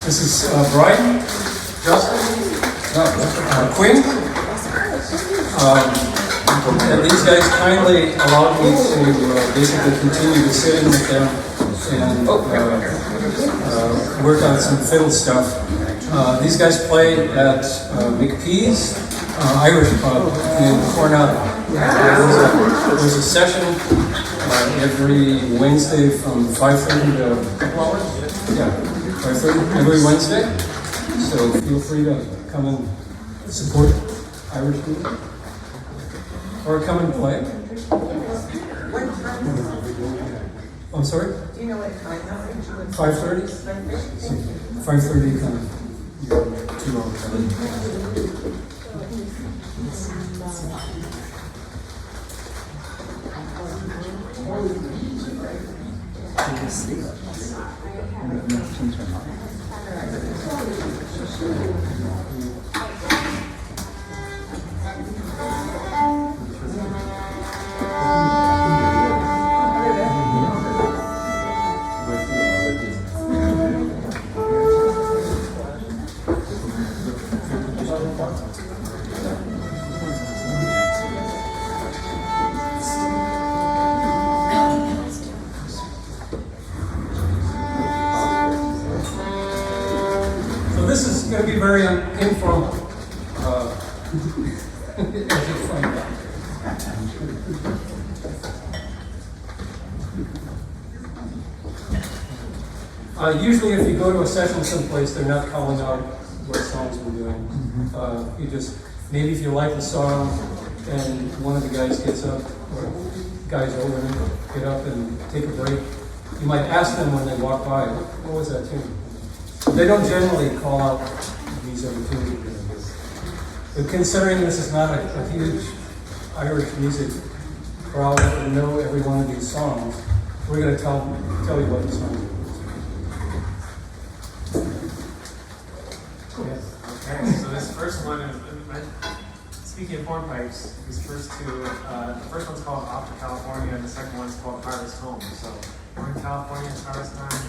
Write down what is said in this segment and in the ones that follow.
This is Brian, Justin, Quin. And these guys kindly allowed me to basically continue to sit in with them and work on some fiddle stuff. These guys play at McPee's Irish Pub in Coronado. There's a session every Wednesday from 5:30 to a couple hours. Yeah, 5:30 every Wednesday. So feel free to come and support Irish music. Or come and play. I'm sorry? Do you know what time that is? 5:30? 5:30 kind of 2 hours. This is going to be very informal, as you'll find out. Usually if you go to a session someplace, they're not calling out what songs we're doing. You just, maybe if you like the song and one of the guys gets up, or guys over and get up and take a break, you might ask them when they walk by, what was that tune? They don't generally call out these other tunes. But considering this is not a huge Irish music crowd that would know every one of these songs, we're going to tell you what the song is. Okay, so this first one is, speaking of hornpipes, these first two, the first one's called Off to California, and the second one's called Harvest Home. So we're in California, it's harvest time.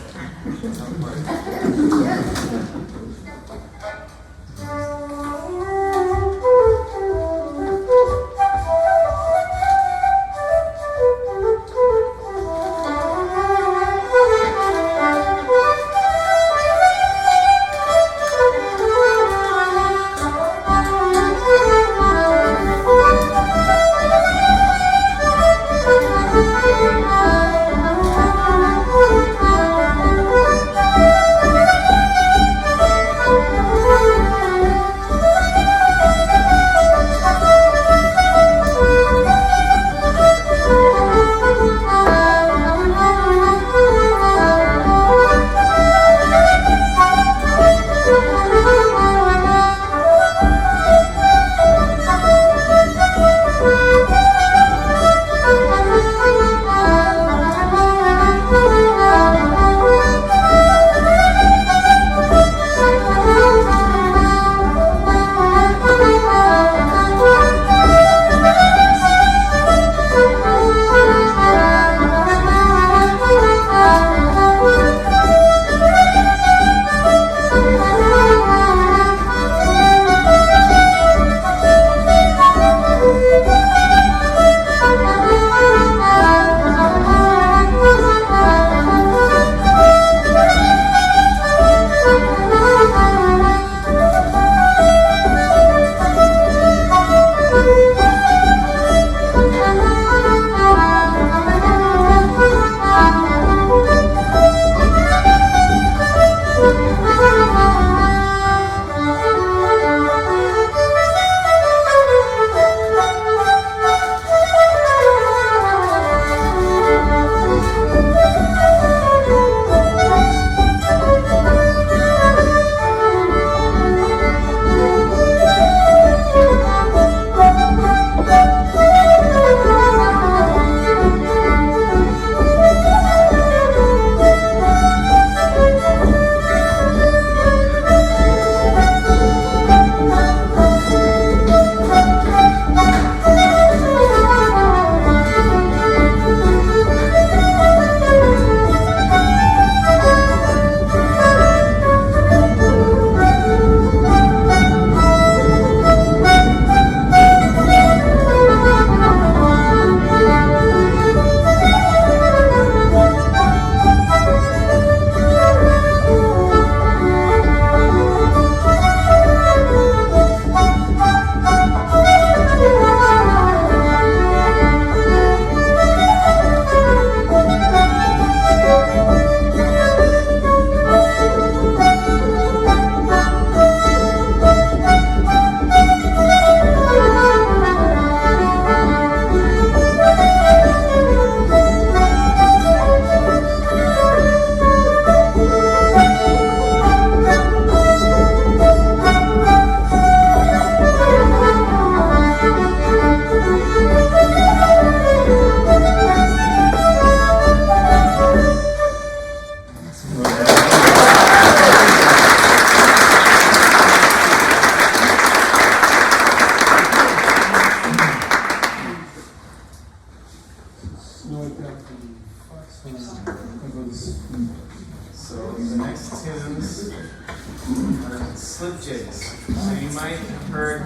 the next tunes are slip jigs. So you might have heard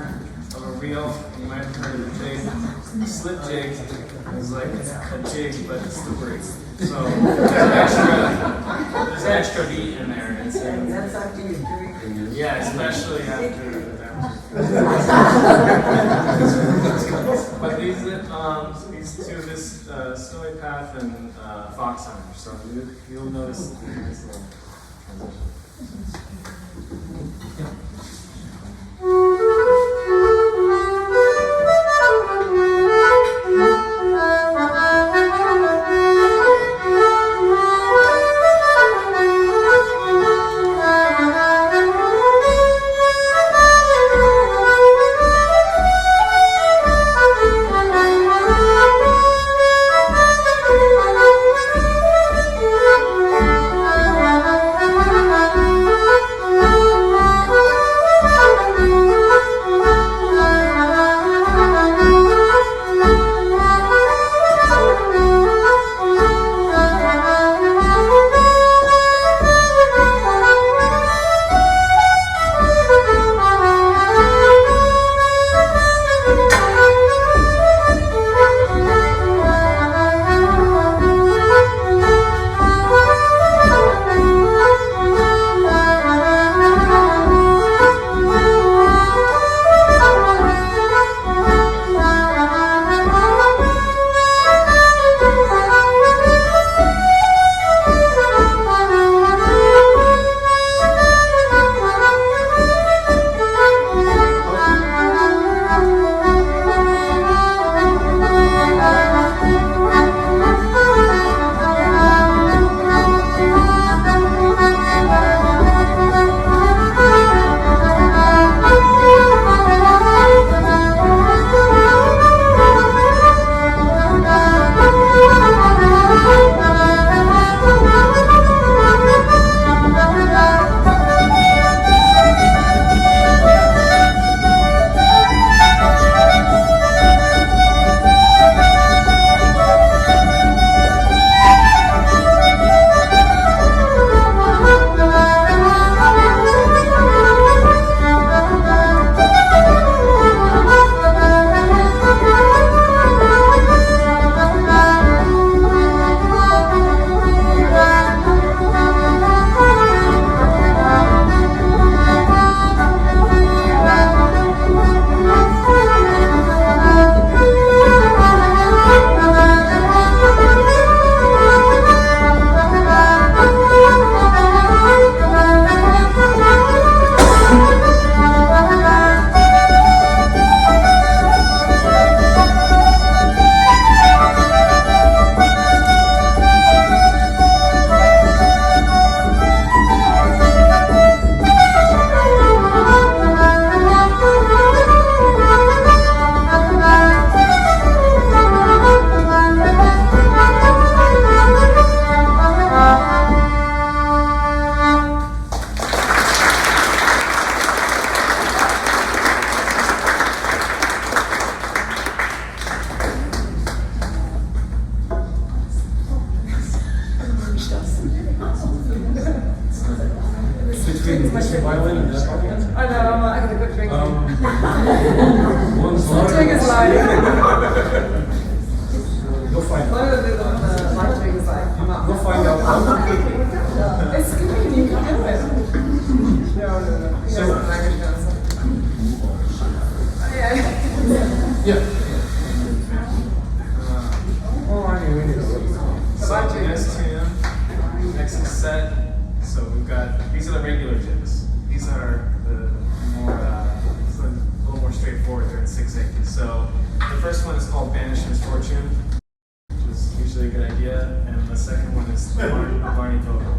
of a reel, you might have heard of a jig. A slip jig is like a jig, but it's slippery. So there's extra beat in there. And that's after you drink. Yeah, especially after. But these two, this Snowy Path and Fox Hunter, so you'll notice this little transition. Violin and this one? I know, I got a good drink. One's Drink is like, You'll find one out. of the light drink is like, I'm not. You'll find out. It's good, you can do it. No. He So- doesn't language down, so. Yeah. Yeah. Oh, I knew it. So the next tune, next set. So we've got, these are the regular jigs. These are the more, it's a little more straightforward. They're in 6/8. So the first one is called Banish Misfortune, which is usually a good idea. And the second one is Barney Vocal.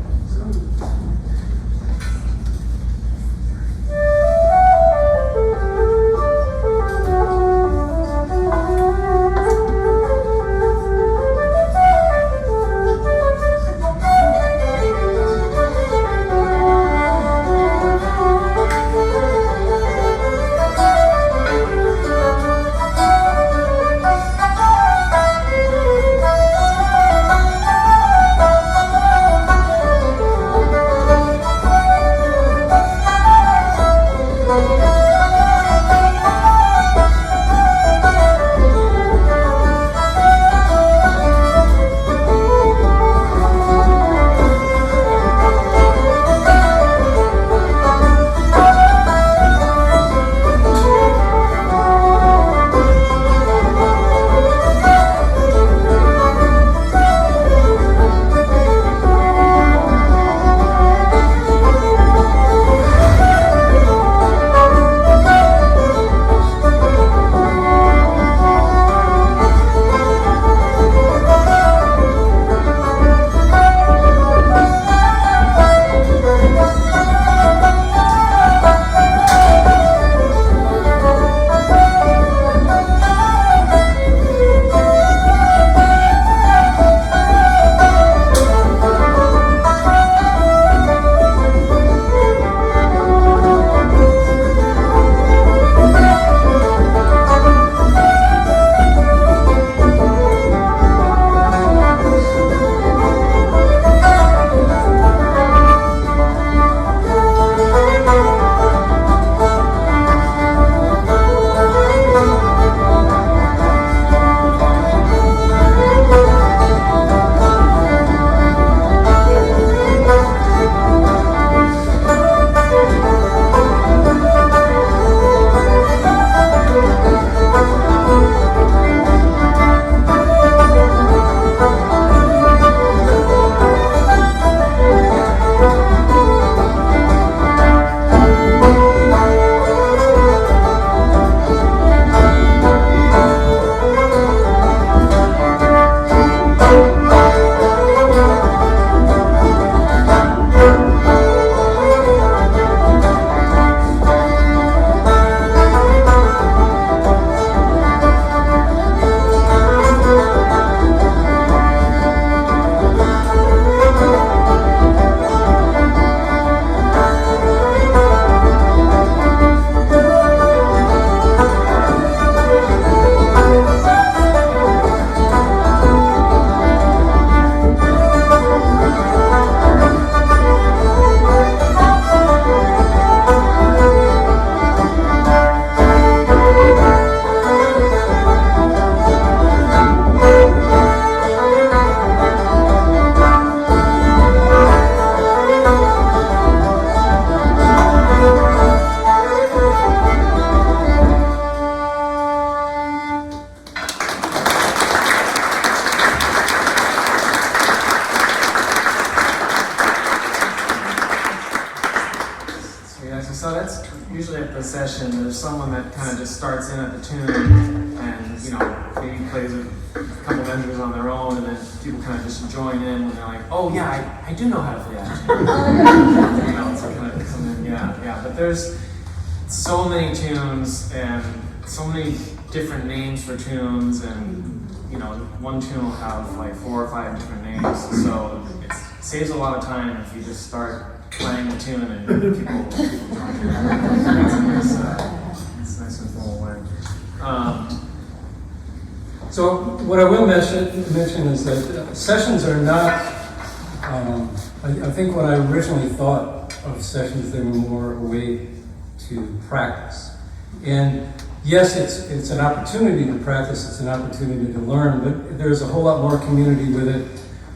usually at the session, there's someone that kind of just starts in at the tune and, you know, maybe plays a couple vendors on their own, and then people kind of just join in when they're like, oh yeah, I do know how to play that tune. You know, so kind of come in, yeah. But there's so many tunes and so many different names for tunes, and you know, one tune will have like 4 or 5 different names, so it saves a lot of time if you just start playing the tune and people join in. It's nice and full way. So what I will mention is that sessions are not, I think when I originally thought of sessions, they were more a way to practice. And yes, it's an opportunity to practice, it's an opportunity to learn, but there's a whole lot more community with it.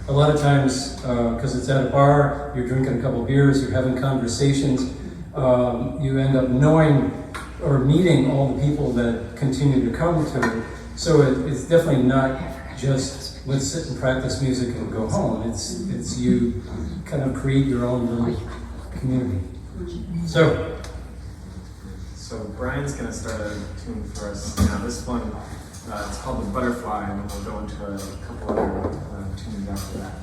A lot of times, because it's at a bar, you're drinking a couple beers, you're having conversations, you end up knowing or meeting all the people that continue to come to it. So it's definitely not just let's sit and practice music and go home. It's you kind of create your own little community. So Brian's going to start a tune for us now. This one, it's called The Butterfly, and we'll go into a couple other tunes after that.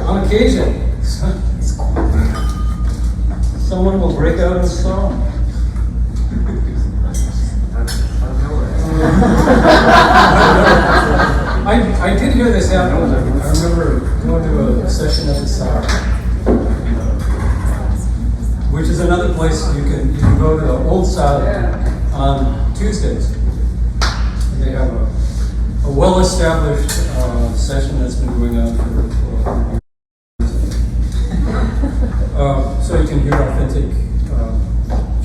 on occasion, someone will break out in song. I did hear this happen. I remember going to a session at the SAR, which is another place you can go to the Old South on Tuesdays. And they have a well-established session that's been going on for so you can hear authentic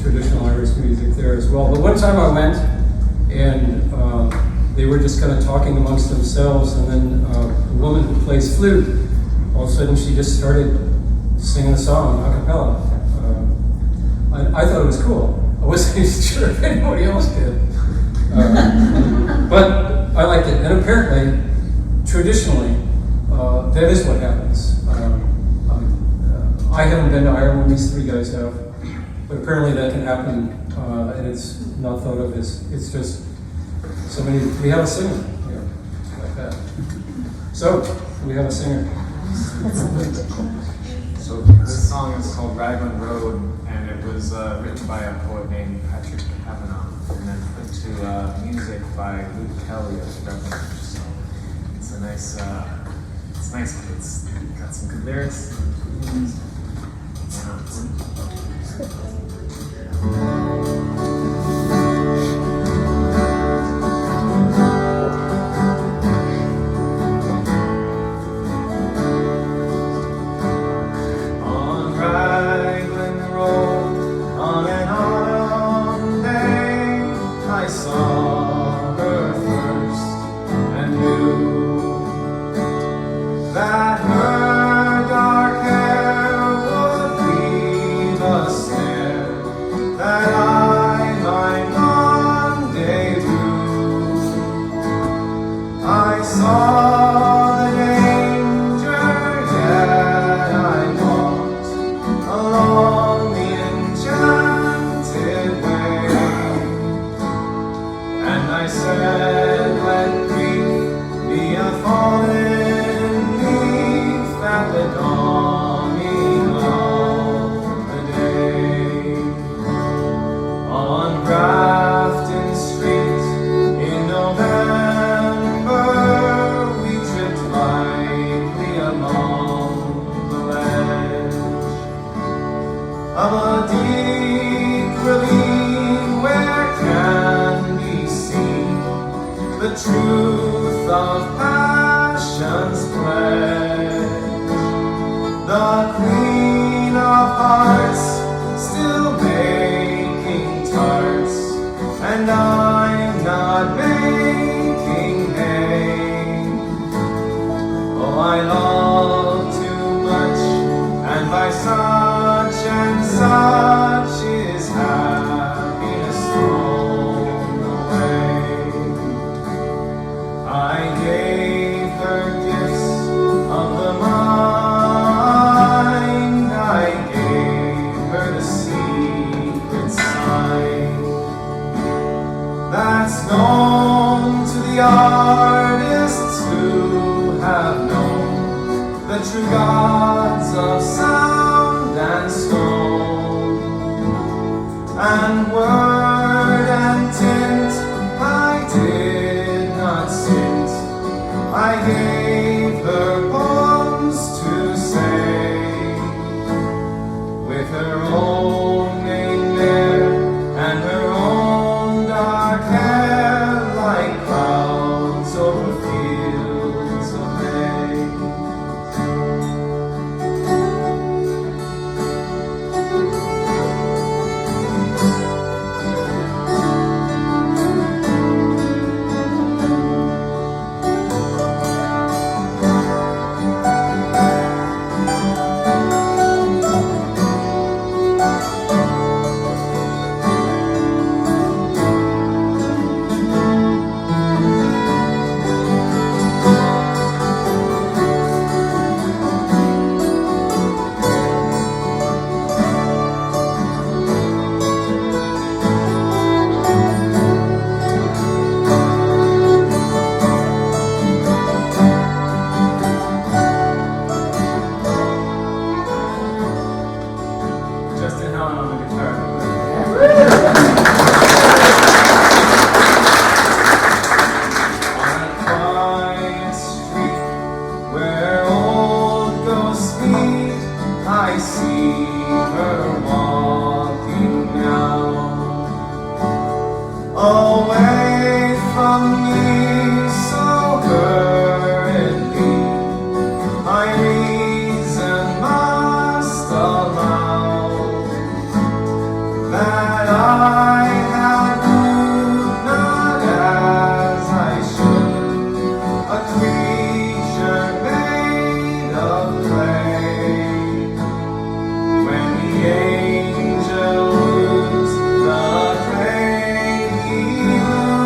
traditional Irish music there as well. But one time I went and they were just kind of talking amongst themselves, and then a woman who plays flute, all of a sudden she just started singing a song a cappella. I thought it was cool. I wasn't sure if anybody else did. But I liked it. And apparently, traditionally, that is what happens. I haven't been to Ireland, these three guys have, but apparently that can happen, and it's not thought of as, it's just we have a singer here, like that. So, we have a singer. So this song is called Raglan Road, and it was written by a poet named Patrick Kavanagh, and then put to music by Luke Kelly of Revelation. So it's a nice, it's got some good lyrics. That her dark hair I see her walking now, away from me so hurriedly. My reason must allow that I had moved not as I should, a creature made of clay. When the angel moves, the clay he moves.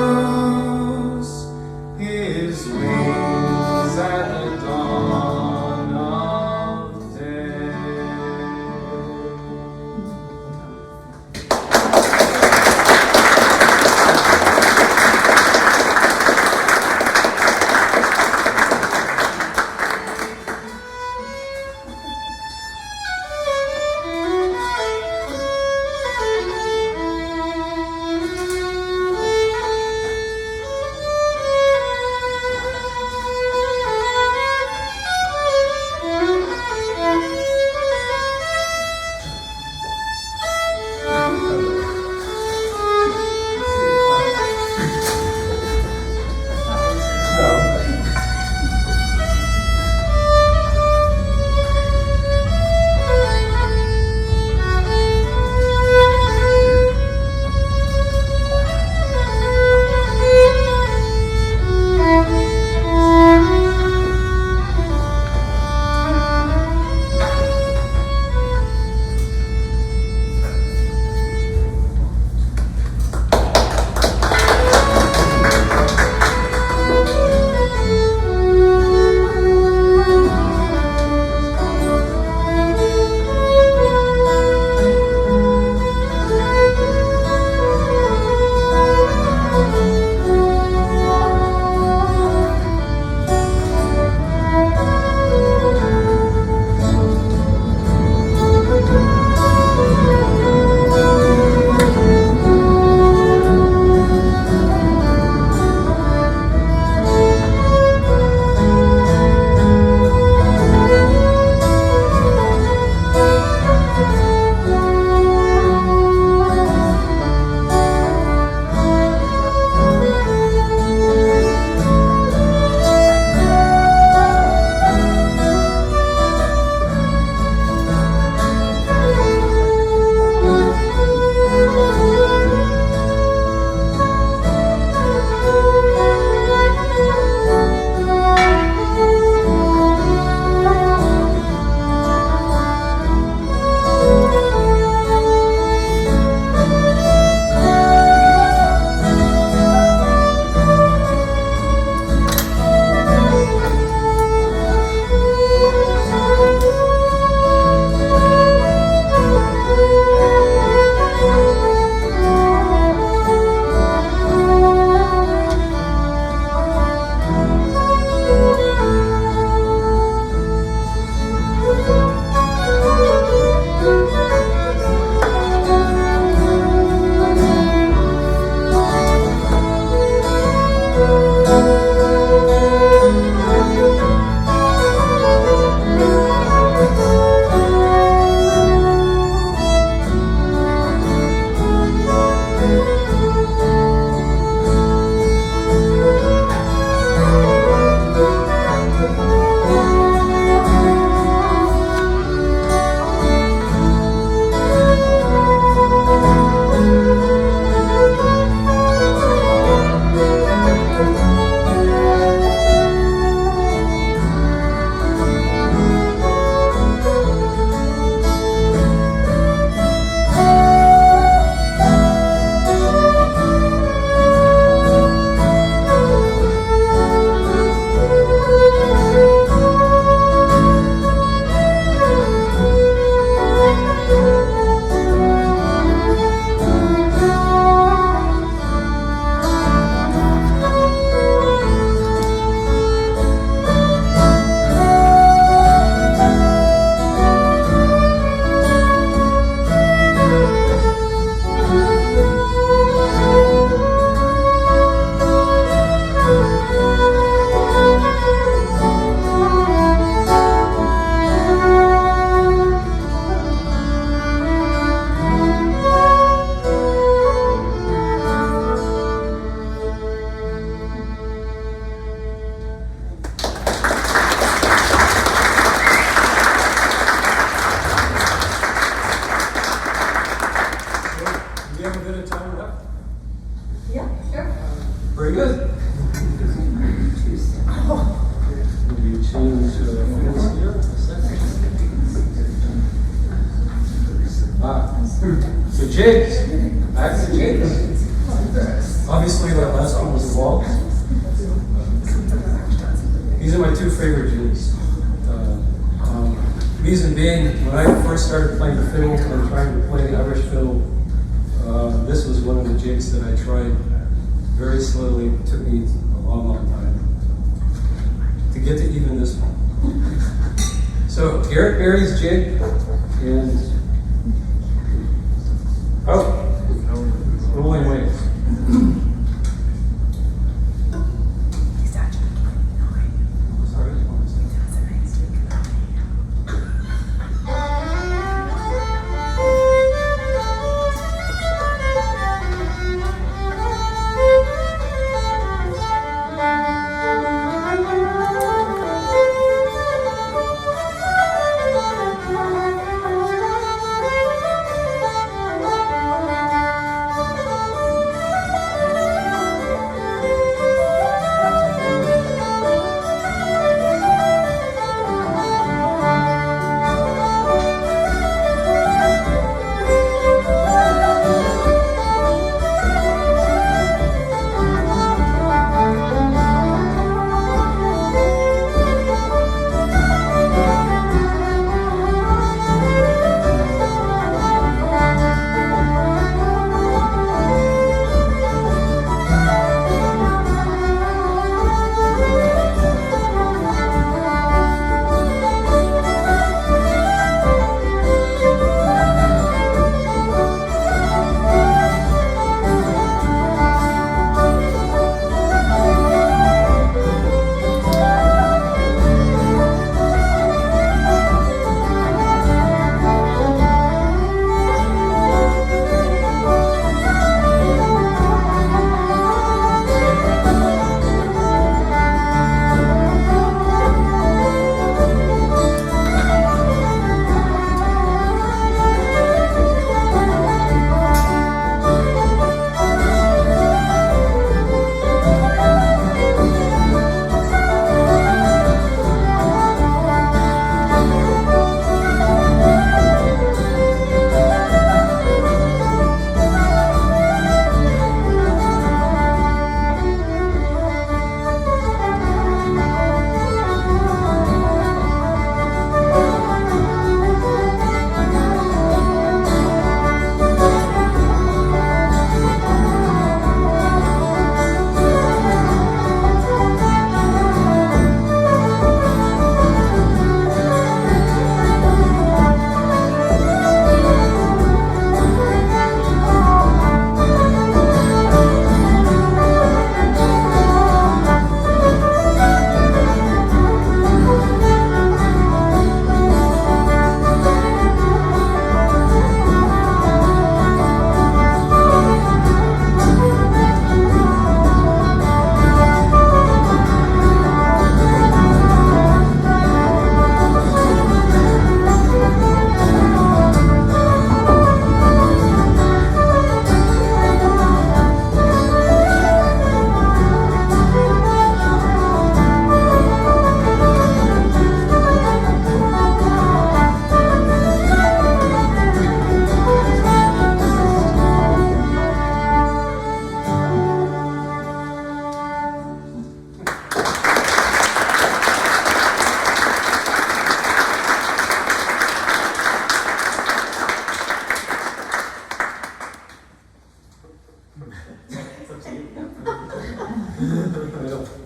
jigs. Back to jigs. Obviously, that last one was the waltz. These are my two favorite jigs. Reason being, when I first started playing the fiddle and trying to play Irish fiddle, this was one of the jigs that I tried very slowly. It took me a long, long time to get to even this one. So, Garrett Berry's jig, and rolling waves.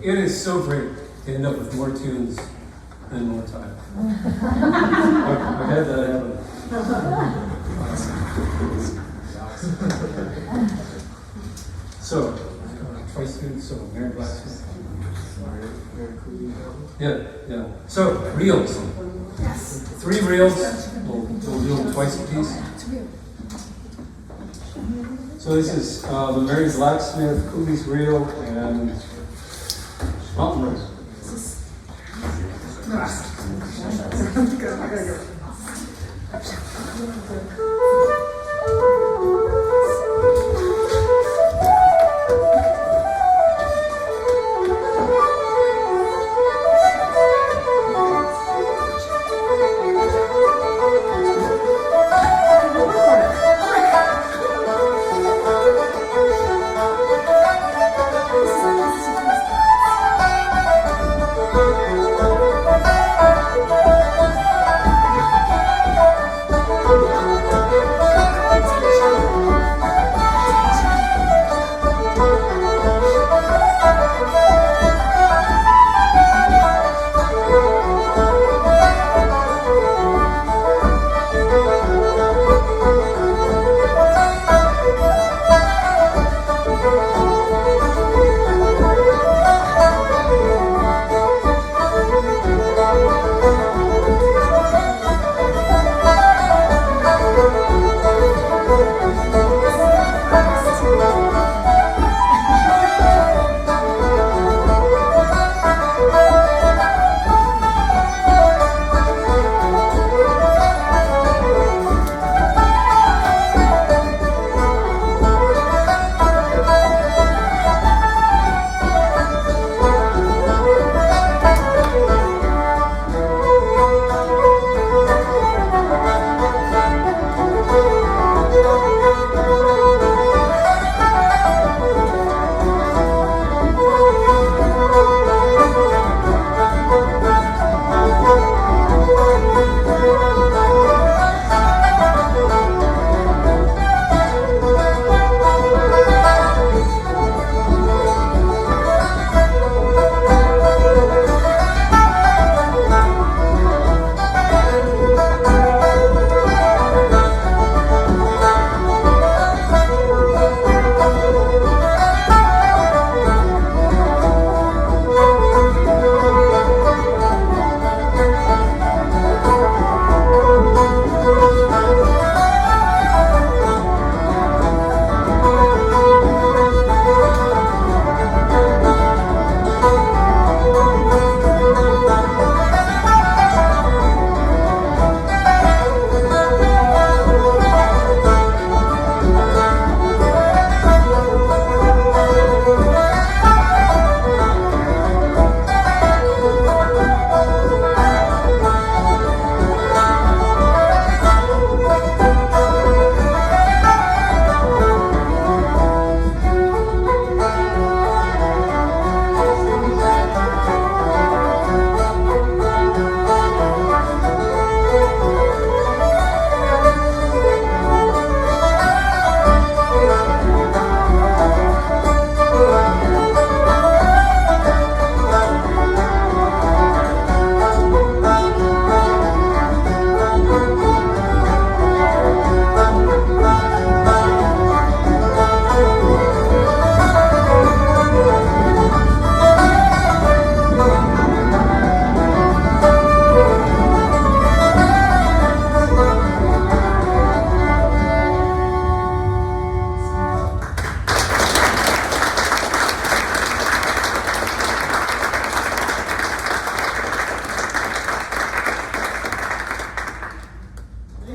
It is so great to end up with more tunes and more time. I've had that happen. So, twice tunes, so Mary Blacksmith. Yeah. So, reels. Yes. 3 reels. We'll do them twice a piece. So this is the Mary Blacksmith, Cooley's Reel, and Mountain Rose.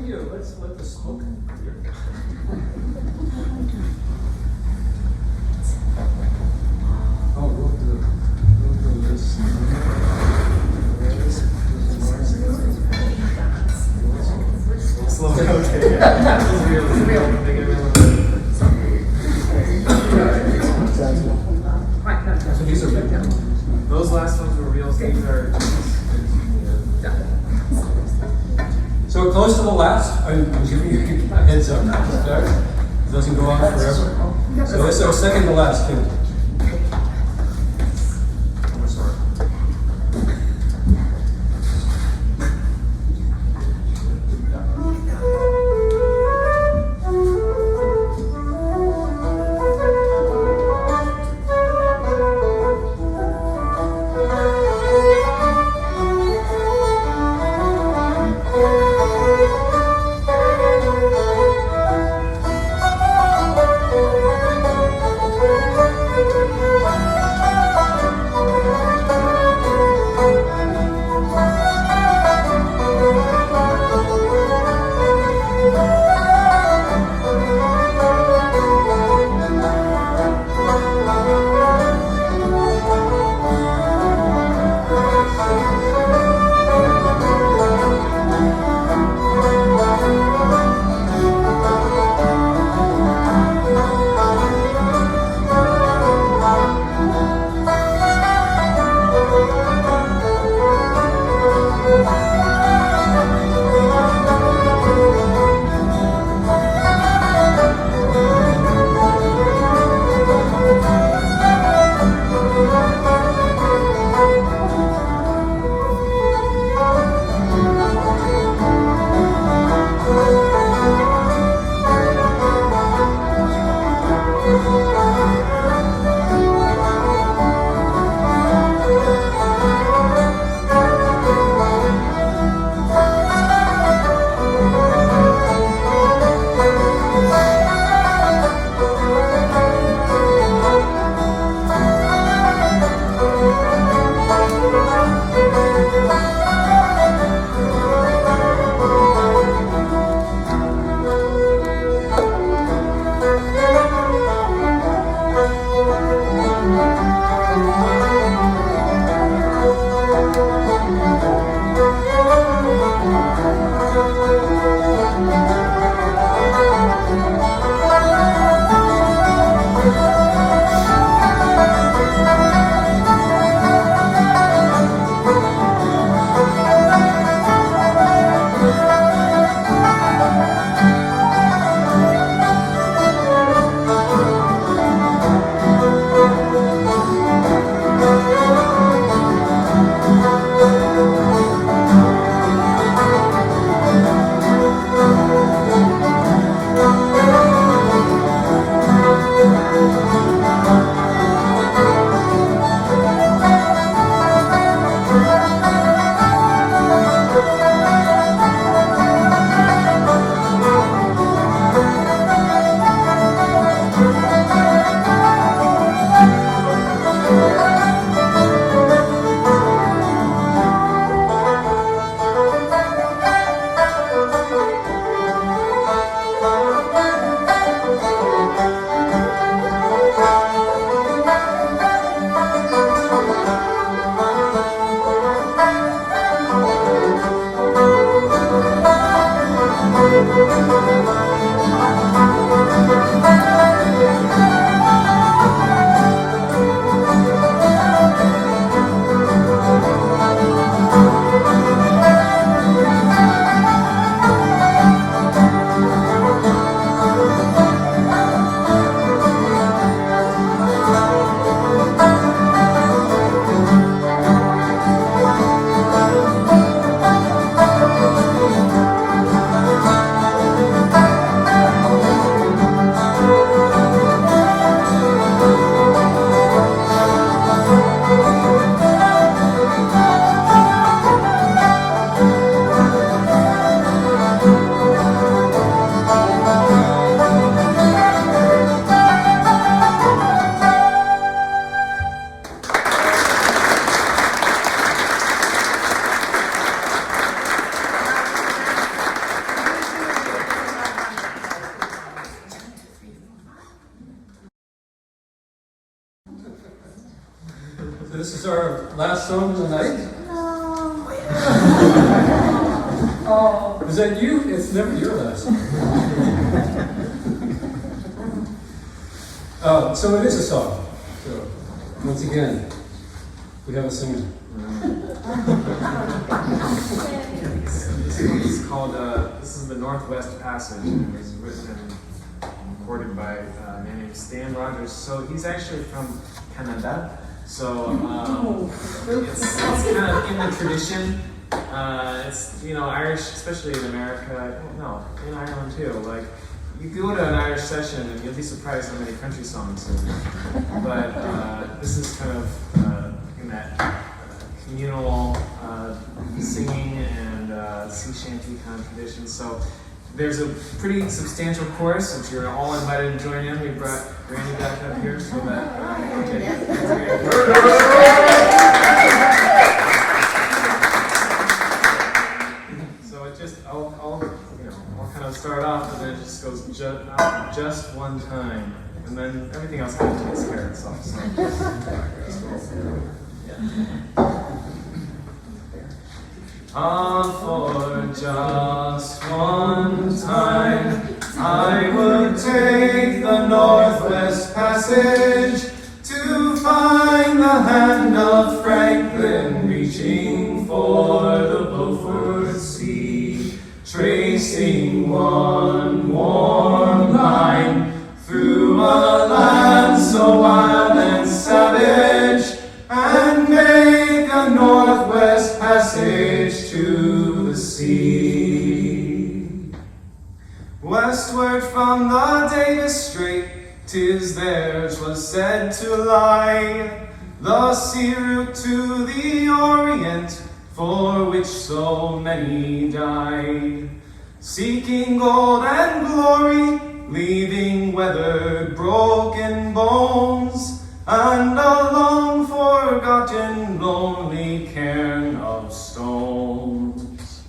you. Let's let the smoke. Oh, we'll do this. Slow down. Okay. This is real. This is real. So these are big. Those last ones were real. These are. So close to the last, I'm giving you a heads up now to start. It doesn't go on forever. So this is our second to last tune. our last song of the night? Oh. Is that you? It's never your last song. So it is a song. So once again, we have a singer. This is called, this is the Northwest Passage, and it was written and recorded by a man named Stan Rogers. So he's actually from Canada. So it's kind of in the tradition. It's, you know, Irish, especially in America, no, in Ireland too. Like, you go to an Irish session and you'll be surprised how many country songs are. But this is kind of in that communal singing and sea shanty kind of tradition. So there's a pretty substantial chorus, which you're all invited to join in. We brought Randy back up here so that so it just I'll kind of start off, and then it just goes just one time, and then everything else kind of takes care of itself. So. For just one time, I would take the Northwest Passage to find the hand of Franklin reaching for the Beaufort Sea, tracing one warm line through a land so wild and savage, and make a Northwest Passage to the sea. Westward from the Davis Strait, 'tis theirs was said to lie, the sea route to the Orient, for which so many died. Seeking gold and glory, leaving weathered, broken bones, and a long forgotten, lonely cairn of stones.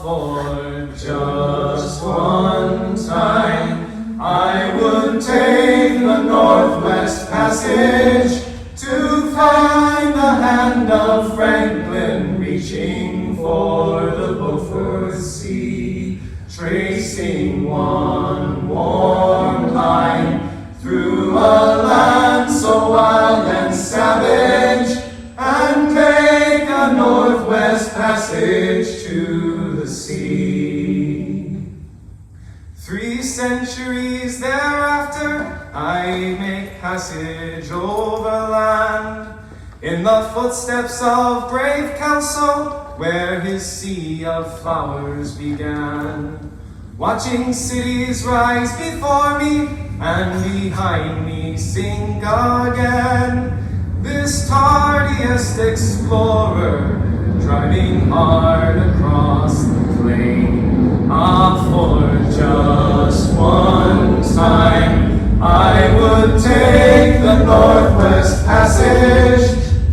For just one time, I would take the Northwest Passage to find the hand of Franklin reaching for the Beaufort Sea, tracing one warm line through a land so wild and savage, and make a Northwest Passage to the sea. 3 centuries thereafter, I make passage overland, in the footsteps of brave Kelso, where his sea of flowers began. Watching cities rise before me, and behind me sink again. This tardiest explorer, driving hard across the plain. For just one time, I would take the Northwest Passage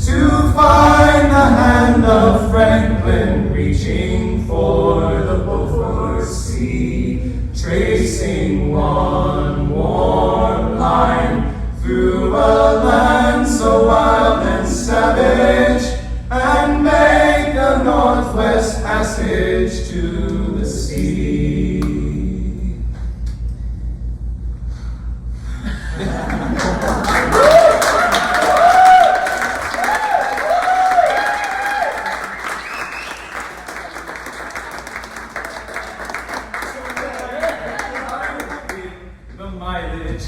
to find the hand of Franklin reaching for the Beaufort Sea, tracing one warm line through a land so wild and savage, and make a Northwest Passage to the sea.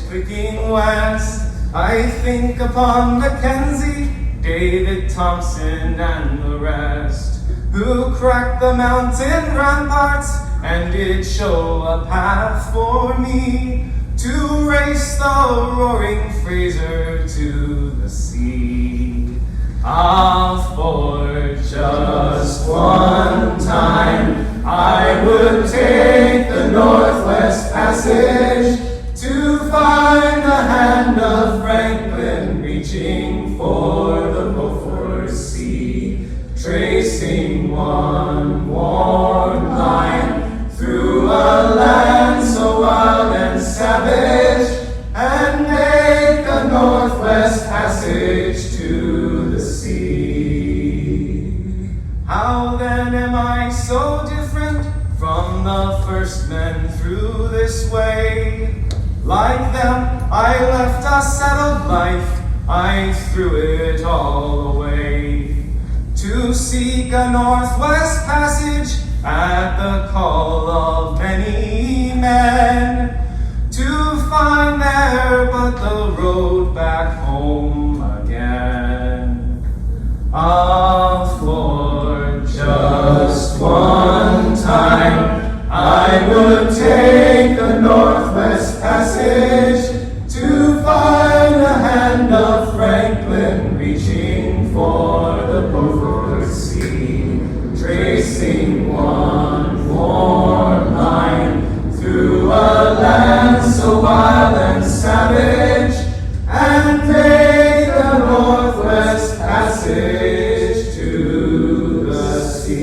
Clicking west, I think upon Mackenzie, David Thompson, and the rest, who cracked the mountain ramparts and did show a path for me to race the roaring Fraser to the sea. For just one time, I would take the Northwest Passage to find the hand of Franklin reaching for the Beaufort Sea, tracing one warm line through a land so wild and savage, and make a Northwest Passage to first men through this way. Like them, I left a settled life, I threw it all away. To seek a northwest passage at the call of many men. To find there but the road back home again. Ah, for just one time I would take the Northwest Passage to find the hand of Franklin reaching for the Beaufort Sea, tracing one warm line through a land so wild and savage, and take the Northwest Passage to the sea.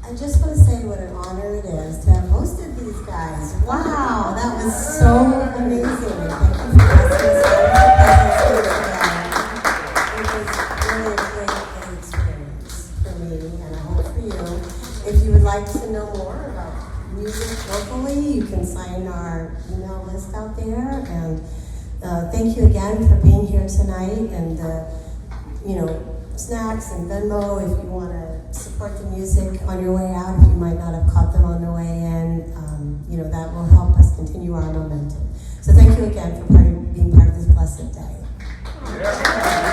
I just want to say what an honor it is to have hosted these guys. Wow, that was so amazing. Thank you for asking us all to participate today. It was really a great experience for me, and I hope for you. If you would like to know more about music locally, you can sign our email list out there. And thank you again for being here tonight. And snacks and Venmo if you want to support the music on your way out, if you might not have caught them on the way in. That will help us continue our momentum. So thank you again for being part of this blessed day.